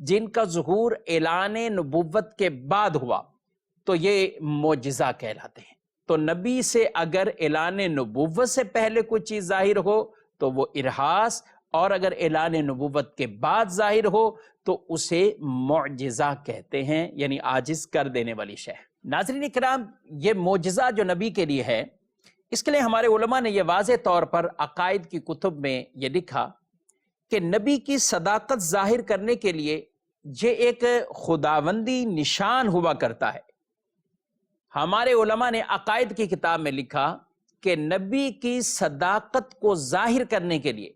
جن کا ظہور اعلان نبوت کے بعد ہوا تو یہ معجزہ کہلاتے ہیں۔ تو نبی سے اگر اعلان نبوت سے پہلے کوئی چیز ظاہر ہو تو وہ ارہاس، اور اگر اعلان نبوت کے بعد ظاہر ہو تو اسے معجزہ کہتے ہیں، یعنی عاجز کر دینے والی شے۔ ناظرین کرام، یہ معجزہ جو نبی کے لیے ہے، اس کے لیے ہمارے علماء نے یہ واضح طور پر عقائد کی کتب میں یہ لکھا کہ نبی کی صداقت ظاہر کرنے کے لیے یہ ایک خداوندی نشان ہوا کرتا ہے۔ ہمارے علماء نے عقائد کی کتاب میں لکھا کہ نبی کی صداقت کو ظاہر کرنے کے لیے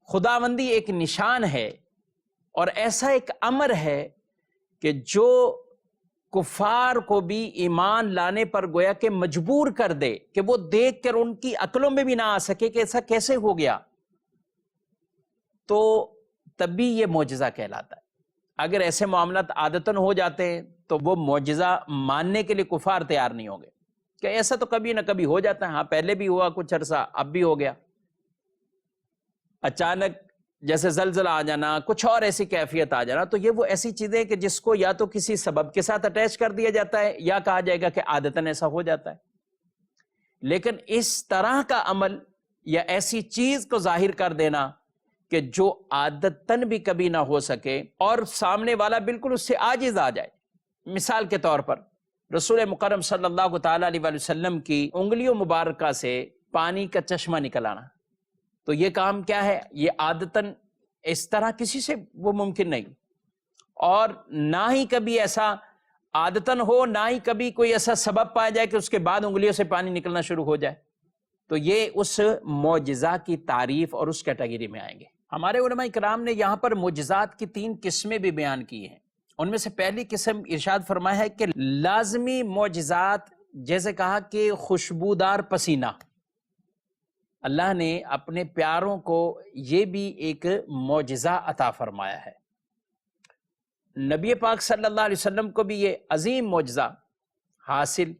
خداوندی ایک نشان ہے، اور ایسا ایک امر ہے کہ جو کفار کو بھی ایمان لانے پر گویا کہ مجبور کر دے کہ وہ دیکھ کر ان کی عقلوں میں بھی نہ آ سکے کہ ایسا کیسے ہو گیا، تو تب بھی یہ معجزہ کہلاتا ہے۔ اگر ایسے معاملات عادتاً ہو جاتے ہیں تو وہ معجزہ ماننے کے لیے کفار تیار نہیں ہوں گے کہ ایسا تو کبھی نہ کبھی ہو جاتا ہے، ہاں پہلے بھی ہوا کچھ عرصہ، اب بھی ہو گیا۔ اچانک جیسے زلزلہ آ جانا، کچھ اور ایسی کیفیت آ جانا، تو یہ وہ ایسی چیزیں کہ جس کو یا تو کسی سبب کے ساتھ اٹیچ کر دیا جاتا ہے یا کہا جائے گا کہ عادتاً ایسا ہو جاتا ہے۔ لیکن اس طرح کا عمل یا ایسی چیز کو ظاہر کر دینا کہ جو عادتاً بھی کبھی نہ ہو سکے اور سامنے والا بالکل اس سے عاجز آ جائے، مثال کے طور پر رسول مکرم صلی اللہ تعالیٰ علیہ وآلہ وسلم کی انگلیوں مبارکہ سے پانی کا چشمہ نکل آنا، تو یہ کام کیا ہے؟ یہ عادتاً اس طرح کسی سے وہ ممکن نہیں، اور نہ ہی کبھی ایسا عادتاً ہو، نہ ہی کبھی کوئی ایسا سبب پایا جائے کہ اس کے بعد انگلیوں سے پانی نکلنا شروع ہو جائے، تو یہ اس معجزہ کی تعریف اور اس کیٹیگری میں آئیں گے۔ ہمارے علماء کرام نے یہاں پر معجزات کی 3 قسمیں بھی بیان کی ہیں۔ ان میں سے پہلی قسم ارشاد فرمایا ہے کہ لازمی معجزات، جیسے کہا کہ خوشبودار پسینہ، اللہ نے اپنے پیاروں کو یہ بھی ایک معجزہ عطا فرمایا ہے۔ نبی پاک صلی اللہ علیہ وسلم کو بھی یہ عظیم معجزہ حاصل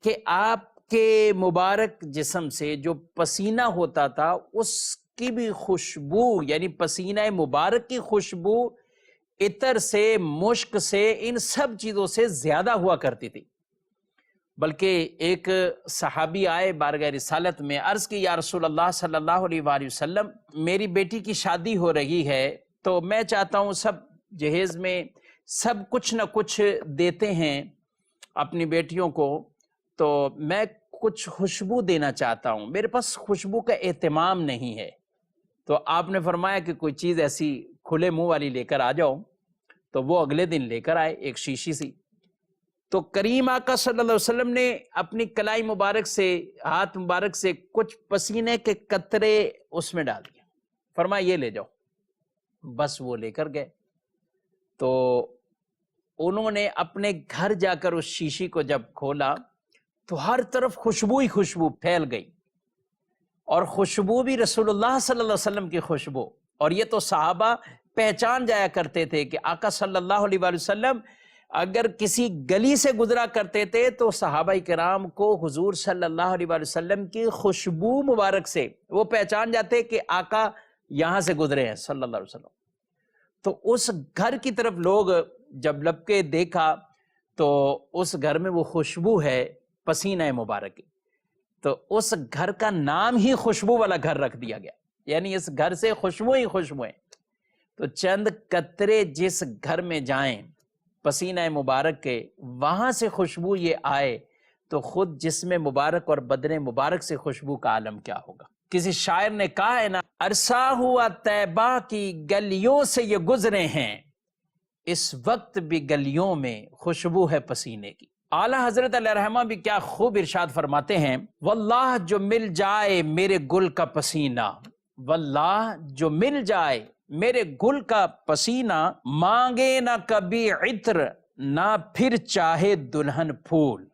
کہ آپ کے مبارک جسم سے جو پسینہ ہوتا تھا اس کی بھی خوشبو، یعنی پسینہ مبارک کی خوشبو عطر سے، مشک سے، ان سب چیزوں سے زیادہ ہوا کرتی تھی۔ بلکہ ایک صحابی آئے بارگاہ رسالت میں، عرض کی یا رسول اللہ صلی اللہ علیہ وآلہ وسلم، میری بیٹی کی شادی ہو رہی ہے تو میں چاہتا ہوں، سب جہیز میں سب کچھ نہ کچھ دیتے ہیں اپنی بیٹیوں کو، تو میں کچھ خوشبو دینا چاہتا ہوں، میرے پاس خوشبو کا اہتمام نہیں ہے۔ تو آپ نے فرمایا کہ کوئی چیز ایسی کھلے منہ والی لے کر آ جاؤ، تو وہ اگلے دن لے کر آئے ایک شیشی سی، تو کریم آقا صلی اللہ علیہ وسلم نے اپنی کلائی مبارک سے، ہاتھ مبارک سے کچھ پسینے کے قطرے اس میں ڈال دیے، فرمایا یہ لے جاؤ، بس وہ لے کر گئے۔ تو انہوں نے اپنے گھر جا کر اس شیشی کو جب کھولا تو ہر طرف خوشبو ہی خوشبو پھیل گئی، اور خوشبو بھی رسول اللہ صلی اللہ علیہ وسلم کی خوشبو، اور یہ تو صحابہ پہچان جایا کرتے تھے کہ آقا صلی اللہ علیہ وآلہ وسلم اگر کسی گلی سے گزرا کرتے تھے تو صحابہ کرام کو حضور صلی اللہ علیہ وآلہ وسلم کی خوشبو مبارک سے وہ پہچان جاتے کہ آقا یہاں سے گزرے ہیں صلی اللہ علیہ وسلم۔ تو اس گھر کی طرف لوگ جب لب کے دیکھا تو اس گھر میں وہ خوشبو ہے پسینہ مبارک کی، تو اس گھر کا نام ہی خوشبو والا گھر رکھ دیا گیا، یعنی اس گھر سے خوشبو ہی خوشبو ہے۔ تو چند قطرے جس گھر میں جائیں پسینہ مبارک کے، وہاں سے خوشبو یہ آئے تو خود جسم مبارک اور بدن مبارک سے خوشبو کا عالم کیا ہوگا۔ کسی شاعر نے کہا ہے نا، عرصہ ہوا طیبہ کی گلیوں سے یہ گزرے ہیں، اس وقت بھی گلیوں میں خوشبو ہے پسینے کی۔ اعلیٰ حضرت علیہ رحمہ بھی کیا خوب ارشاد فرماتے ہیں، واللہ جو مل جائے میرے گل کا پسینہ، واللہ جو مل جائے میرے گل کا پسینہ، مانگے نہ کبھی عطر نہ پھر چاہے دلہن پھول،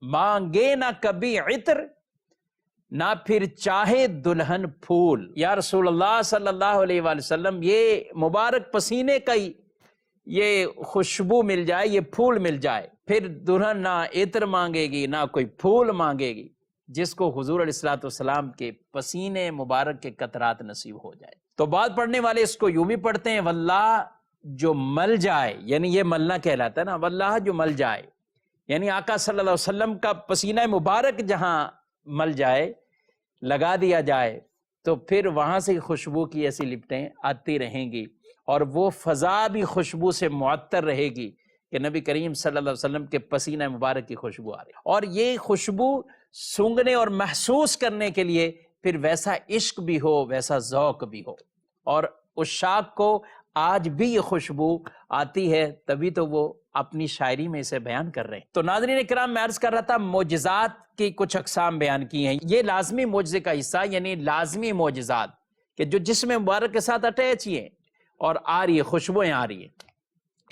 مانگے نہ کبھی عطر نہ پھر چاہے دلہن پھول۔ یا رسول اللہ صلی اللہ علیہ وآلہ وسلم، یہ مبارک پسینے کا ہی یہ خوشبو مل جائے، یہ پھول مل جائے، پھر دلہن نہ عطر مانگے گی نہ کوئی پھول مانگے گی، جس کو حضور علیہ الصلوۃ والسلام کے پسینے مبارک کے قطرات نصیب ہو جائے۔ تو بات پڑھنے والے اس کو یوں بھی پڑھتے ہیں، واللہ جو مل جائے، یعنی یہ ملنا کہلاتا ہے نا، واللہ جو مل جائے، یعنی آقا صلی اللہ علیہ وسلم کا پسینہ مبارک جہاں مل جائے، لگا دیا جائے، تو پھر وہاں سے خوشبو کی ایسی لپٹیں آتی رہیں گی، اور وہ فضا بھی خوشبو سے معطر رہے گی کہ نبی کریم صلی اللہ علیہ وسلم کے پسینہ مبارک کی خوشبو آ رہی ہے۔ اور یہ خوشبو سونگھنے اور محسوس کرنے کے لیے پھر ویسا عشق بھی ہو، ویسا ذوق بھی ہو، اور عشاق کو آج بھی یہ خوشبو آتی ہے، تبھی تو وہ اپنی شاعری میں اسے بیان کر رہے ہیں۔ تو ناظرین کرام، میں عرض کر رہا تھا معجزات کی کچھ اقسام بیان کی ہیں۔ یہ لازمی معجزے کا حصہ، یعنی لازمی معجزات کہ جو جسم مبارک کے ساتھ اٹیچ ہی ہیں اور آ رہی ہے، خوشبوئیں آ رہی ہیں۔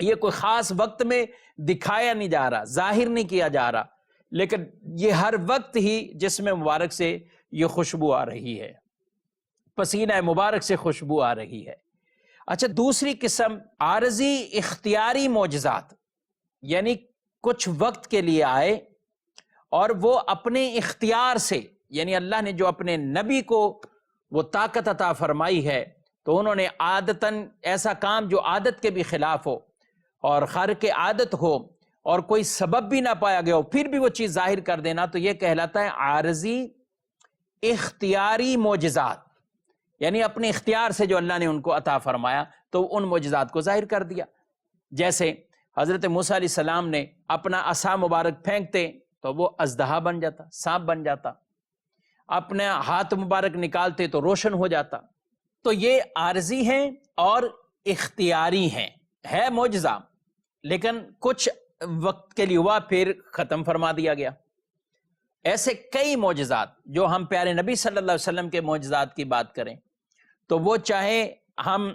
یہ کوئی خاص وقت میں دکھایا نہیں جا رہا، ظاہر نہیں کیا جا رہا، لیکن یہ ہر وقت ہی جسم مبارک سے یہ خوشبو آ رہی ہے، پسینہ مبارک سے خوشبو آ رہی ہے۔ اچھا، دوسری قسم عارضی اختیاری معجزات، یعنی کچھ وقت کے لیے آئے اور وہ اپنے اختیار سے، یعنی اللہ نے جو اپنے نبی کو وہ طاقت عطا فرمائی ہے، تو انہوں نے عادتاً ایسا کام جو عادت کے بھی خلاف ہو اور خارق عادت ہو اور کوئی سبب بھی نہ پایا گیا ہو، پھر بھی وہ چیز ظاہر کر دینا، تو یہ کہلاتا ہے عارضی اختیاری معجزات، یعنی اپنے اختیار سے جو اللہ نے ان کو عطا فرمایا تو ان معجزات کو ظاہر کر دیا۔ جیسے حضرت موسیٰ علیہ السلام نے اپنا عصا مبارک پھینکتے تو وہ اژدہا بن جاتا، سانپ بن جاتا، اپنا ہاتھ مبارک نکالتے تو روشن ہو جاتا۔ تو یہ عارضی ہیں اور اختیاری ہیں، ہے معجزہ، لیکن کچھ وقت کے لیے ہوا، پھر ختم فرما دیا گیا۔ ایسے کئی معجزات، جو ہم پیارے نبی صلی اللہ علیہ وسلم کے معجزات کی بات کریں تو وہ چاہے ہم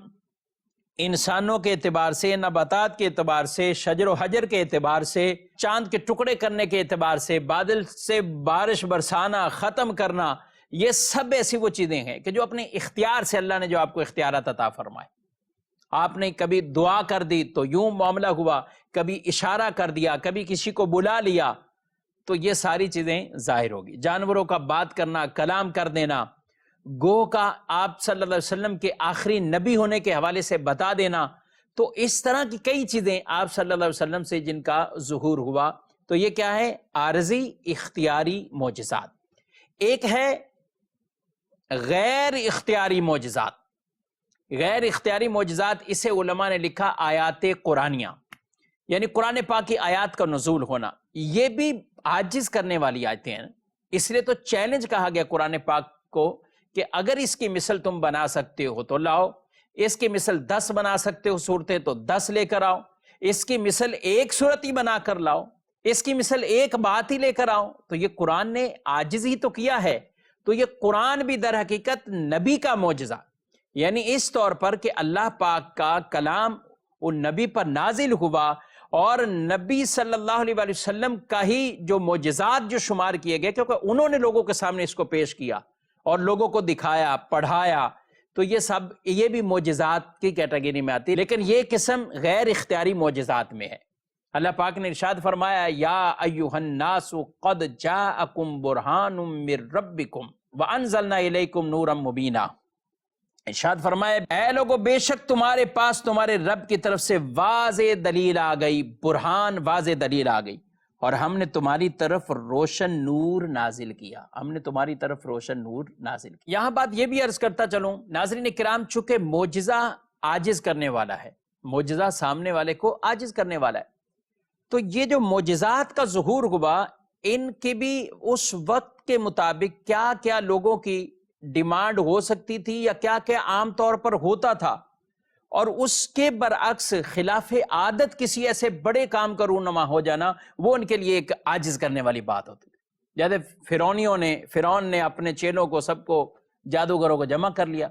انسانوں کے اعتبار سے، نباتات کے اعتبار سے، شجر و حجر کے اعتبار سے، چاند کے ٹکڑے کرنے کے اعتبار سے، بادل سے بارش برسانا، ختم کرنا، یہ سب ایسی وہ چیزیں ہیں کہ جو اپنے اختیار سے اللہ نے جو آپ کو اختیارات عطا فرمائے۔ آپ نے کبھی دعا کر دی تو یوں معاملہ ہوا، کبھی اشارہ کر دیا، کبھی کسی کو بلا لیا، تو یہ ساری چیزیں ظاہر ہوگی۔ جانوروں کا بات کرنا، کلام کر دینا، گوہ کا آپ صلی اللہ علیہ وسلم کے آخری نبی ہونے کے حوالے سے بتا دینا، تو اس طرح کی کئی چیزیں آپ صلی اللہ علیہ وسلم سے جن کا ظہور ہوا، تو یہ کیا ہے؟ عارضی اختیاری معجزات۔ ایک ہے غیر اختیاری معجزات۔ غیر اختیاری معجزات، اسے علماء نے لکھا آیات قرآنیہ، یعنی قرآن پاک کی آیات کا نزول ہونا۔ یہ بھی عاجز کرنے والی آیتیں ہیں، اس لیے تو چیلنج کہا گیا قرآن پاک کو کہ اگر اس کی مثل تم بنا سکتے ہو تو لاؤ، اس کی مثل 10 بنا سکتے ہو صورتیں تو 10 لے کر آؤ، اس کی مثل ایک صورت ہی بنا کر لاؤ، اس کی مثل ایک بات ہی لے کر آؤ۔ تو یہ قرآن نے عاجز ہی تو کیا ہے، تو یہ قرآن بھی در حقیقت نبی کا معجزہ، یعنی اس طور پر کہ اللہ پاک کا کلام ان نبی پر نازل ہوا، اور نبی صلی اللہ علیہ وآلہ وسلم کا ہی جو معجزات جو شمار کیے گئے، کیونکہ انہوں نے لوگوں کے سامنے اس کو پیش کیا اور لوگوں کو دکھایا، پڑھایا، تو یہ سب یہ بھی معجزات کی کیٹیگری میں آتی ہے، لیکن یہ قسم غیر اختیاری معجزات میں ہے۔ اللہ پاک نے ارشاد فرمایا، یا ایھا الناس قد جاءکم برہان من ربکم وانزلنا الیکم نورا مبینا۔ ارشاد فرمایا، اے لوگو، بے شک تمہارے پاس تمہارے رب کی طرف سے واضح دلیل آ گئی، برہان، واضح دلیل آ گئی، اور ہم نے تمہاری طرف روشن نور نازل کیا، ہم نے تمہاری طرف روشن نور نازل کیا۔ یہاں بات یہ بھی عرض کرتا چلوں ناظرین کرام، چونکہ معجزہ عاجز کرنے والا ہے، معجزہ سامنے والے کو عاجز کرنے والا ہے، تو یہ جو معجزات کا ظہور ہوا، ان کے بھی اس وقت کے مطابق کیا کیا لوگوں کی ڈیمانڈ ہو سکتی تھی یا کیا کیا عام طور پر ہوتا تھا، اور اس کے برعکس خلاف عادت کسی ایسے بڑے کام کا رونما ہو جانا، وہ ان کے لیے ایک عاجز کرنے والی بات ہوتی تھی۔ جیسے فرعون نے اپنے چیلوں کو، سب کو، جادوگروں کو جمع کر لیا،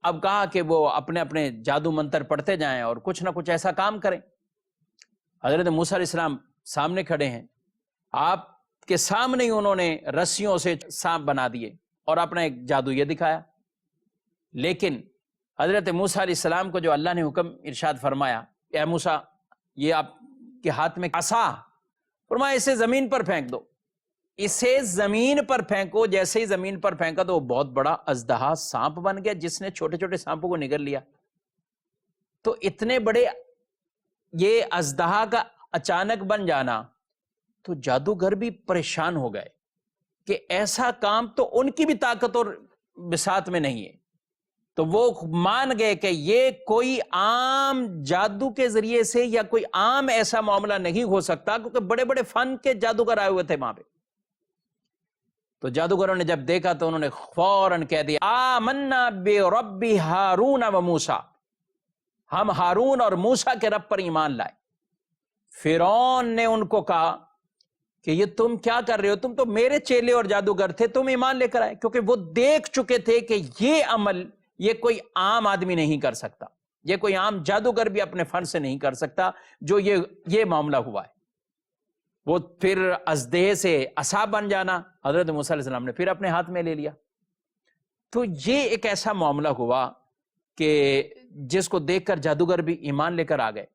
اب کہا کہ وہ اپنے اپنے جادو منتر پڑھتے جائیں اور کچھ نہ کچھ ایسا کام کریں۔ حضرت موسیٰ علیہ السلام سامنے کھڑے ہیں، آپ کے سامنے ہی انہوں نے رسیوں سے سانپ بنا دیے اور اپنا ایک جادو یہ دکھایا، لیکن حضرت موسیٰ علیہ السلام کو جو اللہ نے حکم ارشاد فرمایا، اے موسیٰ، یہ آپ کے ہاتھ میں عصا، فرمایا اسے زمین پر پھینک دو، اسے زمین پر پھینکو۔ جیسے ہی زمین پر پھینکا تو وہ بہت بڑا اژدہا سانپ بن گیا، جس نے چھوٹے چھوٹے سانپوں کو نگل لیا۔ تو اتنے بڑے یہ اژدہا کا اچانک بن جانا، تو جادوگر بھی پریشان ہو گئے کہ ایسا کام تو ان کی بھی طاقت اور بساط میں نہیں ہے۔ تو وہ مان گئے کہ یہ کوئی عام جادو کے ذریعے سے یا کوئی عام ایسا معاملہ نہیں ہو سکتا، کیونکہ بڑے بڑے فن کے جادوگر آئے ہوئے تھے وہاں پہ۔ تو جادوگروں نے جب دیکھا تو انہوں نے فوراً کہہ دیا آمنا برب ہارون و موسیٰ، ہم ہارون اور موسیٰ کے رب پر ایمان لائے۔ فرعون نے ان کو کہا کہ یہ تم کیا کر رہے ہو، تم تو میرے چیلے اور جادوگر تھے، تم ایمان لے کر آئے، کیونکہ وہ دیکھ چکے تھے کہ یہ عمل یہ کوئی عام آدمی نہیں کر سکتا، یہ کوئی عام جادوگر بھی اپنے فن سے نہیں کر سکتا جو یہ معاملہ ہوا ہے۔ وہ پھر اژدہے سے عصا بن جانا حضرت موسیٰ علیہ السلام نے پھر اپنے ہاتھ میں لے لیا۔ تو یہ ایک ایسا معاملہ ہوا کہ جس کو دیکھ کر جادوگر بھی ایمان لے کر آ گئے،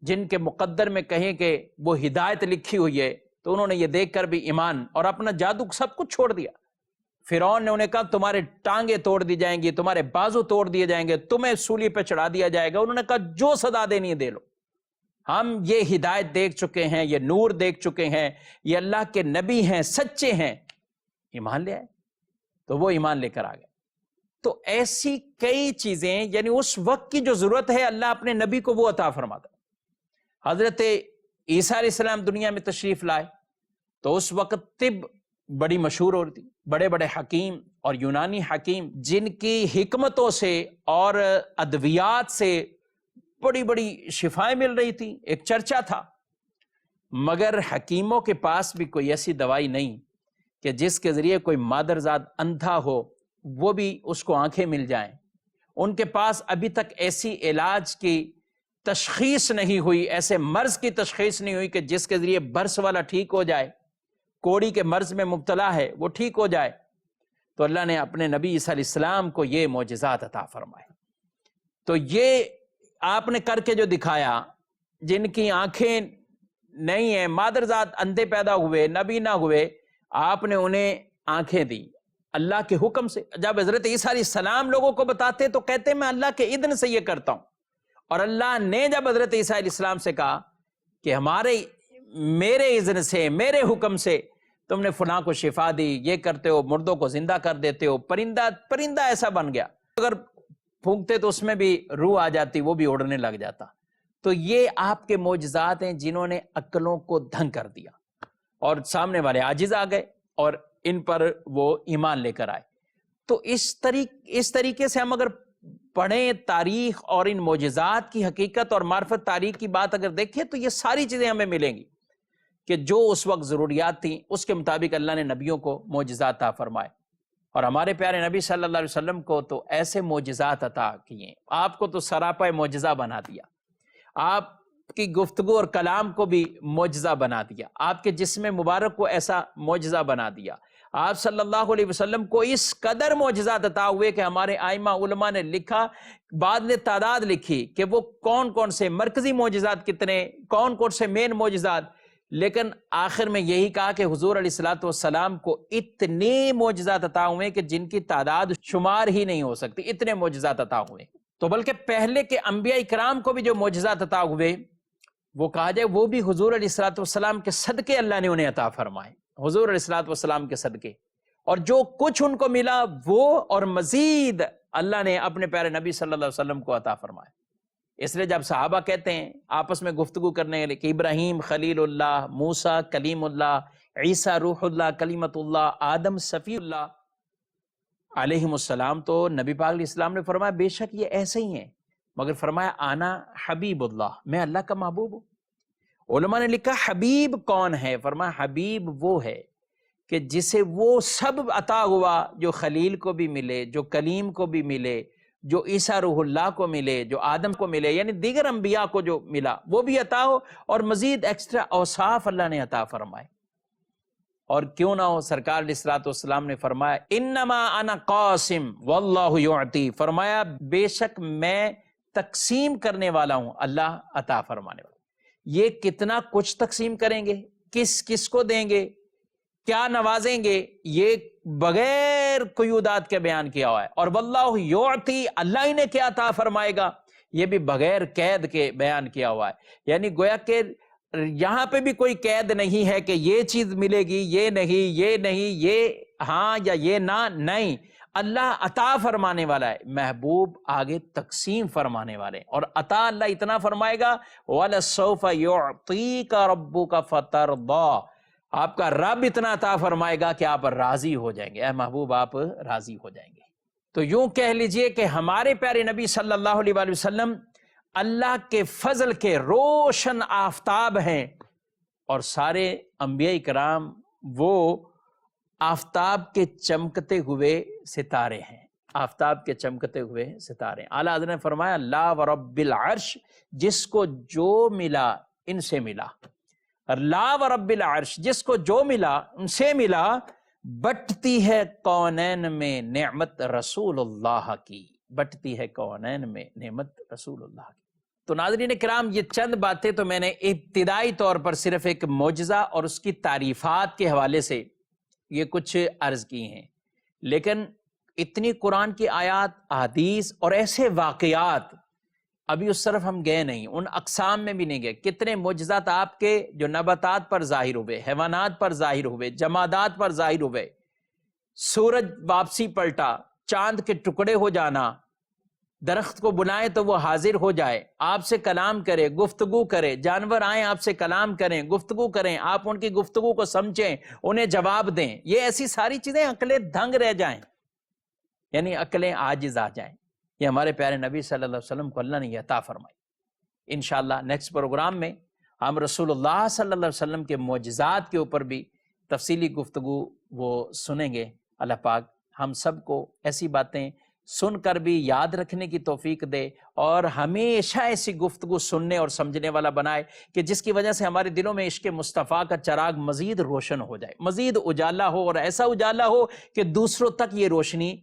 جن کے مقدر میں کہیں کہ وہ ہدایت لکھی ہوئی ہے، تو انہوں نے یہ دیکھ کر بھی ایمان اور اپنا جادو سب کچھ چھوڑ دیا۔ فرعون نے انہیں کہا تمہارے ٹانگیں توڑ دی جائیں گی، تمہارے بازو توڑ دیے جائیں گے، تمہیں سولی پہ چڑھا دیا جائے گا۔ انہوں نے کہا جو سزا دینی ہے دے لو، ہم یہ ہدایت دیکھ چکے ہیں، یہ نور دیکھ چکے ہیں، یہ اللہ کے نبی ہیں، سچے ہیں، ایمان لے آئے۔ تو وہ ایمان لے کر آ گئے۔ تو ایسی کئی چیزیں، یعنی اس وقت کی جو ضرورت ہے اللہ اپنے نبی کو وہ عطا فرماتا ہے۔ حضرت عیسیٰ علیہ السلام دنیا میں تشریف لائے تو اس وقت طب بڑی مشہور ہو رہی تھی، بڑے بڑے حکیم اور یونانی حکیم جن کی حکمتوں سے اور ادویات سے بڑی بڑی شفائیں مل رہی تھی، ایک چرچا تھا۔ مگر حکیموں کے پاس بھی کوئی ایسی دوائی نہیں کہ جس کے ذریعے کوئی مادرزاد اندھا ہو وہ بھی اس کو آنکھیں مل جائیں۔ ان کے پاس ابھی تک ایسی علاج کی تشخیص نہیں ہوئی، ایسے مرض کی تشخیص نہیں ہوئی کہ جس کے ذریعے برس والا ٹھیک ہو جائے، کوڑی کے مرض میں مبتلا ہے وہ ٹھیک ہو جائے۔ تو اللہ نے اپنے نبی عیسیٰ علیہ السلام کو یہ معجزات عطا فرمائے۔ تو یہ آپ نے کر کے جو دکھایا، جن کی آنکھیں نہیں ہیں، مادرزاد اندھے پیدا ہوئے، نبی نہ ہوئے، آپ نے انہیں آنکھیں دی اللہ کے حکم سے۔ جب حضرت عیسیٰ علیہ السلام لوگوں کو بتاتے تو کہتے میں اللہ کے اذن سے یہ کرتا ہوں، اور اللہ نے جب حضرت عیسیٰ علیہ السلام سے کہا کہ میرے اذن سے، میرے حکم سے تم نے فلاں کو شفا دی، یہ کرتے ہو، مردوں کو زندہ کر دیتے ہو، پرندہ ایسا بن گیا، اگر پھونکتے تو اس میں بھی روح آ جاتی، وہ بھی اڑنے لگ جاتا۔ تو یہ آپ کے معجزات ہیں جنہوں نے عقلوں کو دھنگ کر دیا، اور سامنے والے عاجز آ گئے اور ان پر وہ ایمان لے کر آئے۔ تو اس طریقے سے ہم اگر پڑھیں تاریخ اور ان معجزات کی حقیقت اور معرفت تاریخ کی بات اگر دیکھیں تو یہ ساری چیزیں ہمیں ملیں گی کہ جو اس وقت ضروریات تھیں اس کے مطابق اللہ نے نبیوں کو معجزات عطا فرمائے، اور ہمارے پیارے نبی صلی اللہ علیہ وسلم کو تو ایسے معجزات عطا کیے، آپ کو تو سراپا معجزہ بنا دیا، آپ کی گفتگو اور کلام کو بھی معجزہ بنا دیا، آپ کے جسم مبارک کو ایسا معجزہ بنا دیا، آپ صلی اللہ علیہ وسلم کو اس قدر معجزات عطا ہوئے کہ ہمارے ائمہ علماء نے لکھا، بعد نے تعداد لکھی کہ وہ کون کون سے مرکزی معجزات کتنے، کون کون سے مین معجزات، لیکن آخر میں یہی کہا کہ حضور علیہ الصلوۃ والسلام کو اتنے معجزات عطا ہوئے کہ جن کی تعداد شمار ہی نہیں ہو سکتی، اتنے معجزات عطا ہوئے۔ تو بلکہ پہلے کے انبیاء کرام کو بھی جو معجزات عطا ہوئے وہ کہا جائے وہ بھی حضور علیہ الصلوۃ والسلام کے صدقے اللہ نے انہیں عطا فرمائے، حضور علیہ الصلوۃ والسلام کے صدقے، اور جو کچھ ان کو ملا وہ اور مزید اللہ نے اپنے پیارے نبی صلی اللہ علیہ وسلم کو عطا فرمائے۔ اس لیے جب صحابہ کہتے ہیں آپس میں گفتگو کرنے کے لیے کہ ابراہیم خلیل اللہ، موسیٰ کلیم اللہ، عیسیٰ روح اللہ کلیمت اللہ، آدم صفی اللہ علیہ السلام، تو نبی پاک علیہ السلام نے فرمایا بے شک یہ ایسے ہی ہیں، مگر فرمایا آنا حبیب اللہ، میں اللہ کا محبوب ہوں۔ علماء نے لکھا حبیب کون ہے؟ فرمایا حبیب وہ ہے کہ جسے وہ سب عطا ہوا جو خلیل کو بھی ملے، جو کلیم کو بھی ملے، جو عیسیٰ روح اللہ کو ملے، جو آدم کو ملے، یعنی دیگر انبیاء کو جو ملا وہ بھی عطا ہو، اور مزید ایکسٹرا اوصاف اللہ نے عطا فرمائے۔ اور کیوں نہ ہو، سرکار علیہ الصلوۃ والسلام نے فرمایا انما انا قاسم واللہ یعطی، فرمایا بے شک میں تقسیم کرنے والا ہوں، اللہ عطا فرمانے والا۔ یہ کتنا کچھ تقسیم کریں گے، کس کس کو دیں گے، کیا نوازیں گے، یہ بغیر قیودات کے بیان کیا ہوا ہے۔ اور واللہ یعطی، اللہ ہی نے کیا عطا فرمائے گا، یہ بھی بغیر قید کے بیان کیا ہوا ہے، یعنی گویا کہ یہاں پہ بھی کوئی قید نہیں ہے کہ یہ چیز ملے گی، یہ نہیں، یہ ہاں یا یہ نہ، نہیں، اللہ عطا فرمانے والا ہے، محبوب آگے تقسیم فرمانے والے ہیں، اور عطا اللہ اتنا فرمائے گا وَلَسَوْفَ يُعْطِيكَ رَبُّكَ فَتَرْضَىٰ، آپ کا رب اتنا عطا فرمائے گا کہ آپ راضی ہو جائیں گے، اے محبوب آپ راضی ہو جائیں گے۔ تو یوں کہہ لیجئے کہ ہمارے پیارے نبی صلی اللہ علیہ وآلہ وسلم اللہ کے فضل کے روشن آفتاب ہیں، اور سارے انبیاء کرام وہ آفتاب کے چمکتے ہوئے ستارے ہیں، آفتاب کے چمکتے ہوئے ستارے ہیں۔ اعلیٰ حضرت نے فرمایا لا ورب العرش، جس کو جو ملا ان سے ملا، لا ورب العرش، جس کو جو ملا ان سے ملا، بٹتی ہے کونین میں نعمت رسول اللہ کی، بٹتی ہے کونین میں نعمت رسول اللہ کی۔ تو ناظرین کرام، یہ چند باتیں تو میں نے ابتدائی طور پر صرف ایک معجزہ اور اس کی تعریفات کے حوالے سے یہ کچھ عرض کی ہیں، لیکن اتنی قرآن کی آیات، احادیث اور ایسے واقعات ابھی اس طرف ہم گئے نہیں، ان اقسام میں بھی نہیں گئے۔ کتنے معجزات آپ کے جو نباتات پر ظاہر ہوئے، حیوانات پر ظاہر ہوئے، جمادات پر ظاہر ہوئے، سورج واپسی پلٹا، چاند کے ٹکڑے ہو جانا، درخت کو بلائیں تو وہ حاضر ہو جائے، آپ سے کلام کرے، گفتگو کرے، جانور آئیں آپ سے کلام کریں، گفتگو کریں، آپ ان کی گفتگو کو سمجھیں، انہیں جواب دیں، یہ ایسی ساری چیزیں عقلیں دنگ رہ جائیں، یعنی عقلیں عاجز آ جائیں۔ یہ ہمارے پیارے نبی صلی اللہ علیہ وسلم کو اللہ نے یہ عطا فرمائی۔ انشاءاللہ نیکسٹ پروگرام میں ہم رسول اللہ صلی اللہ علیہ وسلم کے معجزات کے اوپر بھی تفصیلی گفتگو وہ سنیں گے۔ اللہ پاک ہم سب کو ایسی باتیں سن کر بھی یاد رکھنے کی توفیق دے، اور ہمیشہ ایسی گفتگو سننے اور سمجھنے والا بنائے کہ جس کی وجہ سے ہمارے دلوں میں عشق مصطفیٰ کا چراغ مزید روشن ہو جائے، مزید اجالا ہو، اور ایسا اجالا ہو کہ دوسروں تک یہ روشنی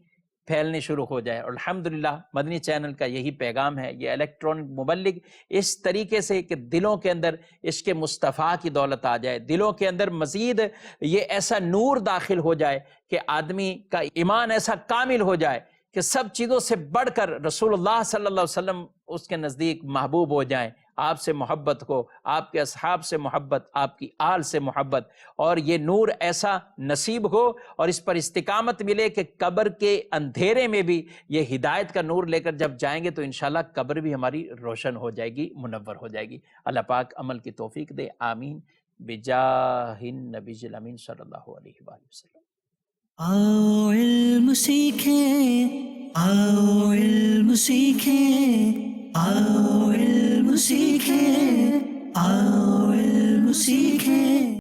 پھیلنے شروع ہو جائے۔ اور الحمدللہ مدنی چینل کا یہی پیغام ہے، یہ الیکٹرانک مبلغ اس طریقے سے کہ دلوں کے اندر عشق مصطفیٰ کی دولت آ جائے، دلوں کے اندر مزید یہ ایسا نور داخل ہو جائے کہ آدمی کا ایمان ایسا کامل ہو جائے کہ سب چیزوں سے بڑھ کر رسول اللہ صلی اللہ علیہ وسلم اس کے نزدیک محبوب ہو جائیں، آپ سے محبت ہو، آپ کے اصحاب سے محبت، آپ کی آل سے محبت، اور یہ نور ایسا نصیب ہو اور اس پر استقامت ملے کہ قبر کے اندھیرے میں بھی یہ ہدایت کا نور لے کر جب جائیں گے تو انشاءاللہ قبر بھی ہماری روشن ہو جائے گی، منور ہو جائے گی۔ اللہ پاک عمل کی توفیق دے، آمین، بجاہ النبی الامین صلی اللہ علیہ وآلہ وسلم۔ آؤ علم سیکھیں، آؤ علم سیکھیں، آؤ علم سیکھیں، آؤ علم سیکھیں۔